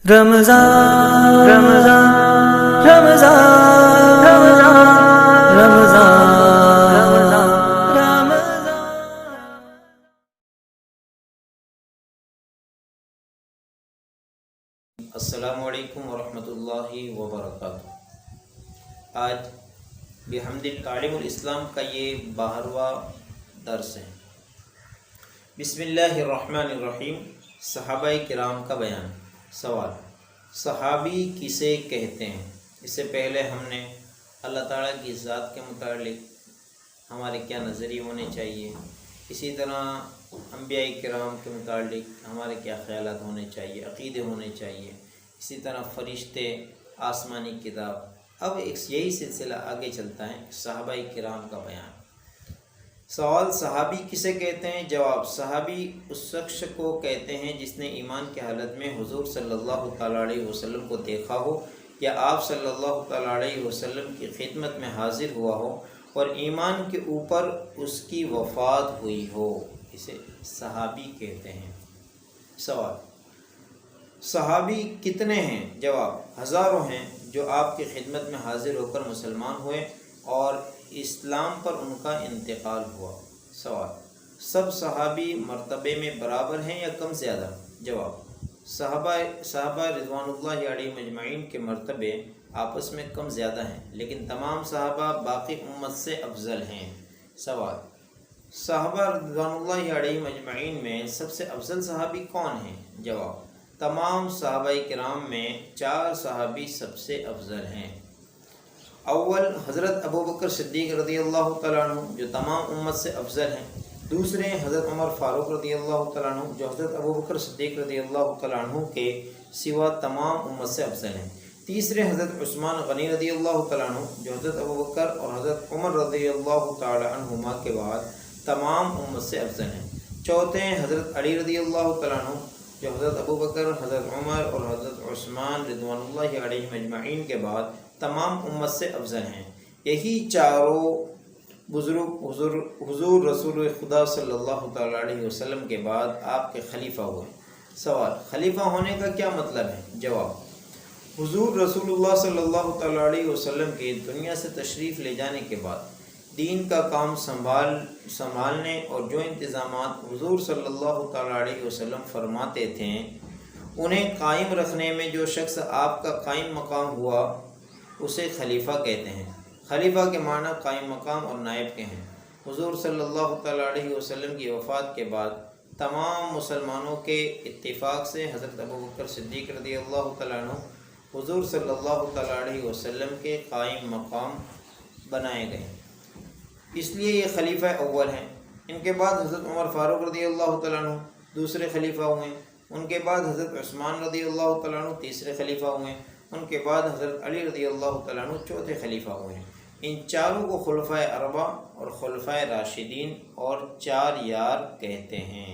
رمضان رمضان رمضان رمضان رمضان السلام علیکم ورحمۃ اللہ وبرکاتہ۔ آج بحمد تعلیم الاسلام کا یہ 12واں درس ہے۔ بسم اللہ الرحمن الرحیم۔ صحابہ کرام کا بیان۔ سوال: صحابی کسے کہتے ہیں؟ اس سے پہلے ہم نے اللہ تعالیٰ کی ذات کے متعلق ہمارے کیا نظریے ہونے چاہیے، اسی طرح انبیاء کرام کے متعلق ہمارے کیا خیالات ہونے چاہیے، عقیدے ہونے چاہیے، اسی طرح فرشتے، آسمانی کتاب۔ اب یہی سلسلہ آگے چلتا ہے، صحابہ کرام کا بیان۔ سوال: صحابی کسے کہتے ہیں؟ جواب: صحابی اس شخص کو کہتے ہیں جس نے ایمان کی حالت میں حضور صلی اللہ تعالیٰ علیہ وسلم کو دیکھا ہو یا آپ صلی اللہ تعالیٰ علیہ وسلم کی خدمت میں حاضر ہوا ہو اور ایمان کے اوپر اس کی وفات ہوئی ہو، اسے صحابی کہتے ہیں۔ سوال: صحابی کتنے ہیں؟ جواب: ہزاروں ہیں جو آپ کی خدمت میں حاضر ہو کر مسلمان ہوئے اور اسلام پر ان کا انتقال ہوا۔ سوال: سب صحابی مرتبے میں برابر ہیں یا کم زیادہ؟ جواب: صحابہ رضوان اللہ علیہ مجمعین کے مرتبے آپس میں کم زیادہ ہیں، لیکن تمام صحابہ باقی امت سے افضل ہیں۔ سوال: صحابہ رضوان اللہ علیہ مجمعین میں سب سے افضل صحابی کون ہیں؟ جواب: تمام صحابہ کرام میں 4 صحابی سب سے افضل ہیں۔ اول، حضرت ابوبکر صدیق رضی اللہ تعالیٰ عنہ جو تمام امت سے افضل ہیں۔ دوسرے، حضرت عمر فاروق رضی اللہ تعالیٰ عنہ جو حضرت ابوبکر صدیق رضی اللہ تعالیٰ عنہ کے سوا تمام امت سے افضل ہیں۔ تیسرے، حضرت عثمان غنی رضی اللہ تعالیٰ عنہ جو حضرت ابوبکر اور حضرت عمر رضی اللہ تعالیٰ عنہما کے بعد تمام امت سے افضل ہیں۔ چوتھے، حضرت علی رضی اللہ تعالیٰ عنہ جو حضرت ابوبکر، حضرت عمر اور حضرت عثمان رضوان اللہ علیہ مجمعین کے بعد تمام امت سے افضل ہیں۔ یہی چاروں بزرگ حضور رسول خدا صلی اللہ تعالیٰ علیہ وسلم کے بعد آپ کے خلیفہ ہوئے۔ سوال: خلیفہ ہونے کا کیا مطلب ہے؟ جواب: حضور رسول اللہ صلی اللہ تعالیٰ علیہ وسلم کے دنیا سے تشریف لے جانے کے بعد دین کا کام سنبھالنے اور جو انتظامات حضور صلی اللہ تعالیٰ علیہ وسلم فرماتے تھے انہیں قائم رکھنے میں جو شخص آپ کا قائم مقام ہوا اسے خلیفہ کہتے ہیں۔ خلیفہ کے معنی قائم مقام اور نائب کے ہیں۔ حضور صلی اللہ تعالیٰ علیہ وسلم کی وفات کے بعد تمام مسلمانوں کے اتفاق سے حضرت ابوبکر صدیق رضی اللہ تعالیٰ عنہ حضور صلی اللہ تعالیٰ علیہ وسلم کے قائم مقام بنائے گئے، اس لیے یہ خلیفہ اول ہیں۔ ان کے بعد حضرت عمر فاروق رضی اللہ تعالیٰ عنہ دوسرے خلیفہ ہوئے۔ ان کے بعد حضرت عثمان رضی اللہ تعالیٰ عنہ تیسرے خلیفہ ہوئے۔ ان کے بعد حضرت علی رضی اللہ تعالیٰ عنہ چوتھے خلیفہ ہوئے ہیں۔ ان چاروں کو خلفائے اربعہ اور خلفائے راشدین اور 4 یار کہتے ہیں۔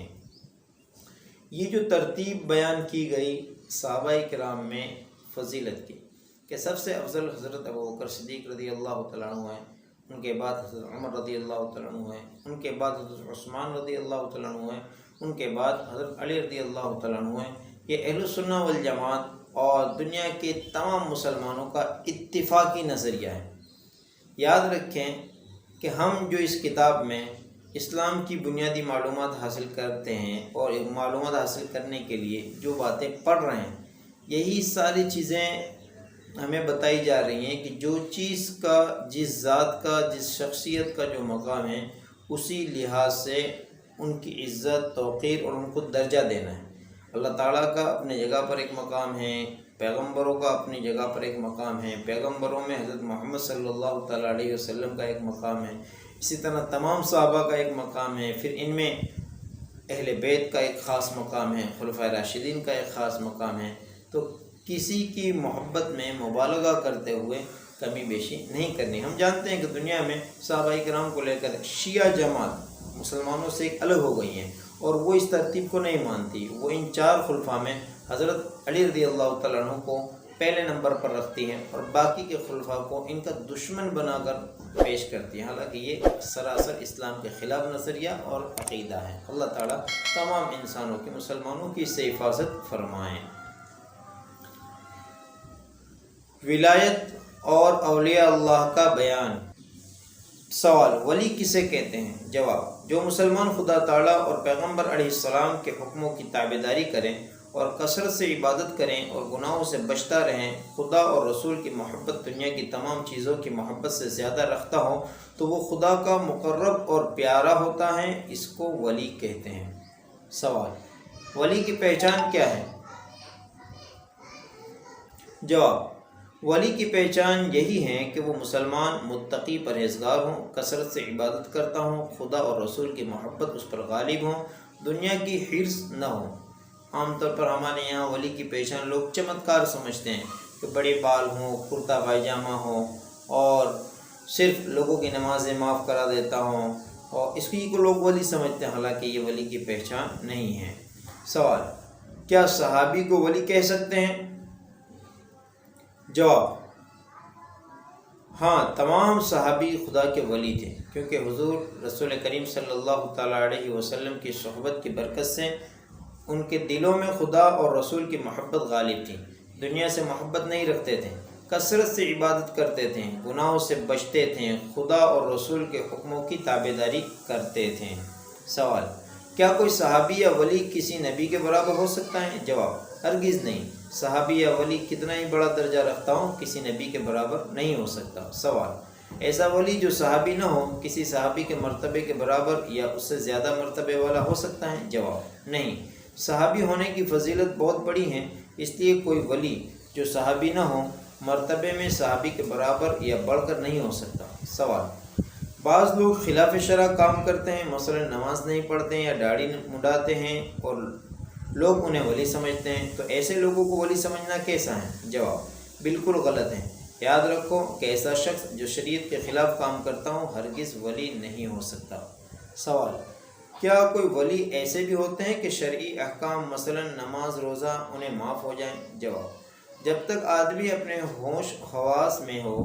یہ جو ترتیب بیان کی گئی صحابہ کرام میں فضیلت کی کہ سب سے افضل حضرت ابوبکر صدیق رضی اللہ تعالیٰ عنہ ہیں، ان کے بعد حضرت عمر رضی اللہ تعالیٰ عنہ ہیں، ان کے بعد حضرت عثمان رضی اللہ تعالیٰ عنہ ہیں، ان کے بعد حضرت علی رضی اللہ تعالیٰ عنہ ہیں، یہ اہل السنہ والجماعت اور دنیا کے تمام مسلمانوں کا اتفاقی نظریہ ہے۔ یاد رکھیں کہ ہم جو اس کتاب میں اسلام کی بنیادی معلومات حاصل کرتے ہیں اور معلومات حاصل کرنے کے لیے جو باتیں پڑھ رہے ہیں، یہی ساری چیزیں ہمیں بتائی جا رہی ہیں کہ جو چیز کا، جس ذات کا، جس شخصیت کا جو مقام ہے اسی لحاظ سے ان کی عزت، توقیر اور ان کو درجہ دینا ہے۔ اللہ تعالیٰ کا اپنی جگہ پر ایک مقام ہے، پیغمبروں کا اپنی جگہ پر ایک مقام ہے، پیغمبروں میں حضرت محمد صلی اللہ تعالیٰ علیہ وسلم کا ایک مقام ہے، اسی طرح تمام صحابہ کا ایک مقام ہے، پھر ان میں اہل بیت کا ایک خاص مقام ہے، خلفائے راشدین کا ایک خاص مقام ہے۔ تو کسی کی محبت میں مبالغہ کرتے ہوئے کمی بیشی نہیں کرنی۔ ہم جانتے ہیں کہ دنیا میں صحابہ کرام کو لے کر شیعہ جماعت مسلمانوں سے ایک الگ ہو گئی ہیں اور وہ اس ترتیب کو نہیں مانتی۔ وہ ان 4 خلفاء میں حضرت علی رضی اللہ تعالیٰ عنہ کو پہلے نمبر پر رکھتی ہیں اور باقی کے خلفاء کو ان کا دشمن بنا کر پیش کرتی ہیں، حالانکہ یہ سراسر اسلام کے خلاف نظریہ اور عقیدہ ہے۔ اللہ تعالیٰ تمام انسانوں کی، مسلمانوں کی اس سے حفاظت فرمائیں۔ ولایت اور اولیاء اللہ کا بیان۔ سوال: ولی کسے کہتے ہیں؟ جواب: جو مسلمان خدا تعالیٰ اور پیغمبر علیہ السلام کے حکموں کی تابعداری کریں اور کثرت سے عبادت کریں اور گناہوں سے بچتا رہیں، خدا اور رسول کی محبت دنیا کی تمام چیزوں کی محبت سے زیادہ رکھتا ہو، تو وہ خدا کا مقرب اور پیارا ہوتا ہے، اس کو ولی کہتے ہیں۔ سوال: ولی کی پہچان کیا ہے؟ جواب: ولی کی پہچان یہی ہے کہ وہ مسلمان، متقی، پرہیزگار ہوں، کثرت سے عبادت کرتا ہوں، خدا اور رسول کی محبت اس پر غالب ہوں، دنیا کی حرص نہ ہو۔ عام طور پر ہمارے یہاں ولی کی پہچان لوگ چمتکار سمجھتے ہیں کہ بڑے بال ہوں، کرتا پائجامہ ہو اور صرف لوگوں کی نمازیں معاف کرا دیتا ہوں، اور اس کو لوگ ولی سمجھتے ہیں، حالانکہ یہ ولی کی پہچان نہیں ہے۔ سوال: کیا صحابی کو ولی کہہ سکتے ہیں؟ جواب: ہاں، تمام صحابی خدا کے ولی تھے، کیونکہ حضور رسول کریم صلی اللہ تعالیٰ علیہ وسلم کی صحبت کی برکت سے ان کے دلوں میں خدا اور رسول کی محبت غالب تھی، دنیا سے محبت نہیں رکھتے تھے، کثرت سے عبادت کرتے تھے، گناہوں سے بچتے تھے، خدا اور رسول کے حکموں کی تابعداری کرتے تھے۔ سوال: کیا کوئی صحابی یا ولی کسی نبی کے برابر ہو سکتا ہے؟ جواب: ہرگز نہیں، صحابی یا ولی کتنا ہی بڑا درجہ رکھتا ہوں، کسی نبی کے برابر نہیں ہو سکتا۔ سوال: ایسا ولی جو صحابی نہ ہو کسی صحابی کے مرتبے کے برابر یا اس سے زیادہ مرتبے والا ہو سکتا ہے؟ جواب: نہیں، صحابی ہونے کی فضیلت بہت بڑی ہے، اس لیے کوئی ولی جو صحابی نہ ہو مرتبے میں صحابی کے برابر یا بڑھ کر نہیں ہو سکتا۔ سوال: بعض لوگ خلاف شرع کام کرتے ہیں، مثلا نماز نہیں پڑھتے ہیں یا داڑھی منڈاتے ہیں اور لوگ انہیں ولی سمجھتے ہیں، تو ایسے لوگوں کو ولی سمجھنا کیسا ہے؟ جواب: بالکل غلط ہے۔ یاد رکھو کہ ایسا شخص جو شریعت کے خلاف کام کرتا ہو ہرگز ولی نہیں ہو سکتا۔ سوال: کیا کوئی ولی ایسے بھی ہوتے ہیں کہ شرعی احکام مثلا نماز، روزہ انہیں معاف ہو جائیں؟ جواب: جب تک آدمی اپنے ہوش حواس میں ہو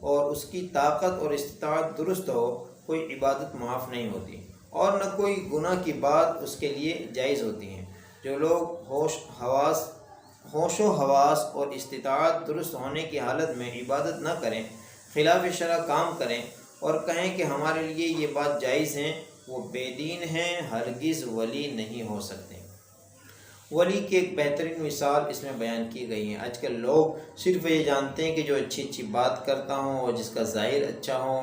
اور اس کی طاقت اور استطاعت درست ہو، کوئی عبادت معاف نہیں ہوتی اور نہ کوئی گناہ کی بات اس کے لیے جائز ہوتی ہے۔ جو لوگ ہوش و حواس اور استطاعت درست ہونے کی حالت میں عبادت نہ کریں، خلاف شرع کام کریں اور کہیں کہ ہمارے لیے یہ بات جائز ہے، وہ بے دین ہیں، ہرگز ولی نہیں ہو سکتے۔ ولی کی ایک بہترین مثال اس میں بیان کی گئی ہے۔ آج کل لوگ صرف یہ جانتے ہیں کہ جو اچھی بات کرتا ہوں اور جس کا ظاہر اچھا ہو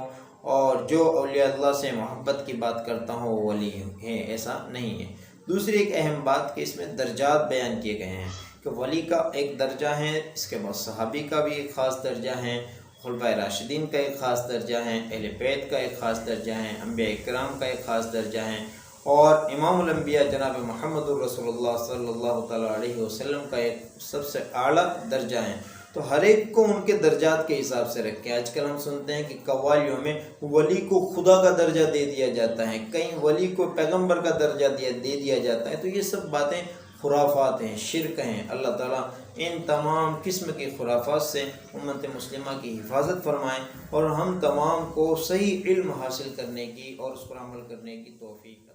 اور جو اولیاء اللہ سے محبت کی بات کرتا ہوں وہ ولی ہے، ایسا نہیں ہے۔ دوسری ایک اہم بات کہ اس میں درجات بیان کیے گئے ہیں کہ ولی کا ایک درجہ ہے، اس کے بعد صحابی کا بھی ایک خاص درجہ ہے، خلفائے راشدین کا ایک خاص درجہ ہے، اہل بیت کا ایک خاص درجہ ہے، انبیاء اکرام کا ایک خاص درجہ ہے، اور امام الانبیاء جناب محمد الرسول اللہ صلی اللہ تعالیٰ علیہ وسلم کا ایک سب سے اعلیٰ درجہ ہے۔ تو ہر ایک کو ان کے درجات کے حساب سے رکھیں۔ آج کل ہم سنتے ہیں کہ قوالیوں میں ولی کو خدا کا درجہ دے دیا جاتا ہے، کہیں ولی کو پیغمبر کا درجہ دے دیا جاتا ہے، تو یہ سب باتیں خرافات ہیں، شرک ہیں۔ اللہ تعالیٰ ان تمام قسم کی خرافات سے امت مسلمہ کی حفاظت فرمائیں اور ہم تمام کو صحیح علم حاصل کرنے کی اور اس پر عمل کرنے کی توفیق